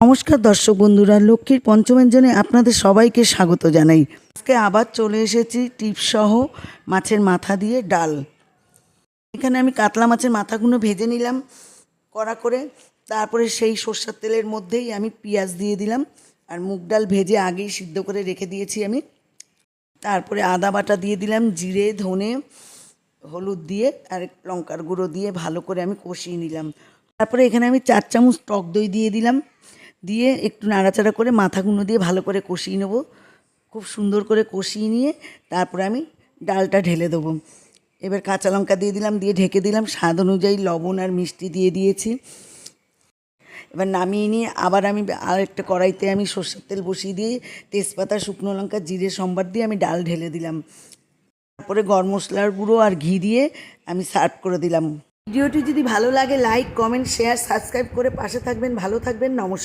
নমস্কার দর্শক বন্ধুরা, লক্ষ্মীর পঞ্চমের আপনাদের সবাইকে স্বাগত জানাই। আজকে আবার চলে এসেছি টিপসহ মাছের মাথা দিয়ে ডাল। এখানে আমি কাতলা মাছের মাথাগুলো ভেজে নিলাম কড়া করে, তারপরে সেই সরষের তেলের মধ্যেই আমি পেঁয়াজ দিয়ে দিলাম, আর মুগ ডাল ভেজে আগেই সিদ্ধ করে রেখে দিয়েছি আমি। তারপরে আদা বাটা দিয়ে দিলাম, জিরে ধনে হলুদ দিয়ে আর লঙ্কার গুঁড়ো দিয়ে ভালো করে আমি কষিয়ে নিলাম। তারপরে এখানে আমি 4 চামচ টক দই দিয়ে দিলাম, দিয়ে একটু নাড়াচাড়া করে মাথাগুলো দিয়ে ভালো করে কষিয়ে নেব। খুব সুন্দর করে কষিয়ে নিয়ে তারপরে আমি ডালটা ঢেলে দেবো। এবার কাঁচা লঙ্কা দিয়ে দিলাম, দিয়ে ঢেকে দিলাম, স্বাদ অনুযায়ী লবণ আর মিষ্টি দিয়ে দিয়েছি। এবার নামিয়ে নিয়ে আবার আমি আরেকটা কড়াইতে আমি সরষের তেল বসিয়ে দিয়ে তেজপাতা, শুকনো লঙ্কা, জিরে সম্বার দিয়ে আমি ডাল ঢেলে দিলাম। তারপরে গরম মশলার গুঁড়ো আর ঘি দিয়ে আমি সার্ভ করে দিলাম। ভিডিওটি যদি ভালো লাগে লাইক, কমেন্ট, শেয়ার, সাবস্ক্রাইব করে পাশে থাকবেন। ভালো থাকবেন। নমস্কার।